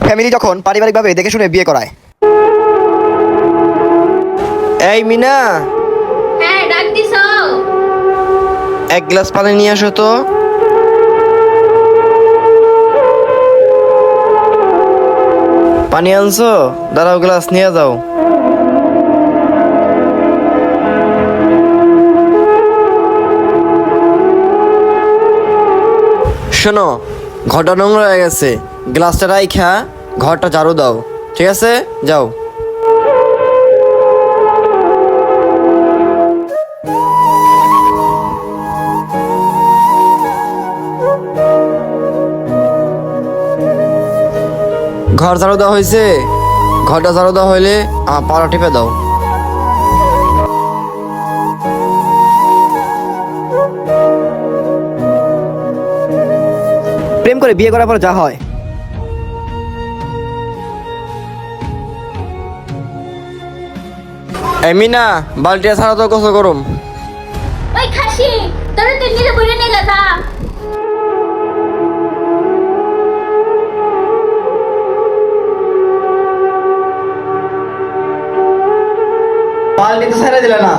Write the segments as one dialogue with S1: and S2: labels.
S1: Family যখন পারিবারিকভাবে দেখে শুনে বিয়ে করায়।
S2: এই মিনা,
S3: হ্যাঁ ডাক দিছো?
S2: এক গ্লাস পানি নিয়ে আসো তো। পানি আনছো? দাঁড়াও, গ্লাস নিয়ে যাও। শোনো, ঘরটা নোংরা হয়ে গেছে, গ্লাসটা রাইখা ঘরটা ঝাড়ু দাও, ঠিক আছে? যাও। ঘর ঝাড়ু দেওয়া হয়েছে? ঘরটা ঝাড়ু দেওয়া হইলে আমার পাড়া টিপে দাও।
S1: প্রেম করে বিয়ে করার পর যা হয়।
S2: এই মিনা, বালতিটা ছাড়া তো গোসল করুম।
S3: ওই খাসি, তোরে তো নিজে বইরে নিয়ে গেছা।
S1: বালতি তো ছেড়ে দিলে না,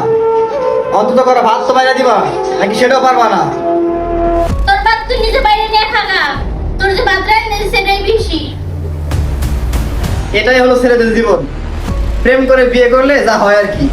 S1: অন্তত করে ভাত তো বাইরে দিবা, নাকি সেটাও পারবা না?
S3: তোর বাপ তুই নিজে বাইরে নিয়ে খাগা। তোর যে বাদরাই নেই সেটাই বেশি।
S1: এটাই হলো ছেলেদের জীবন, প্রেম করে বিয়ে করলে যা হয় আর কি।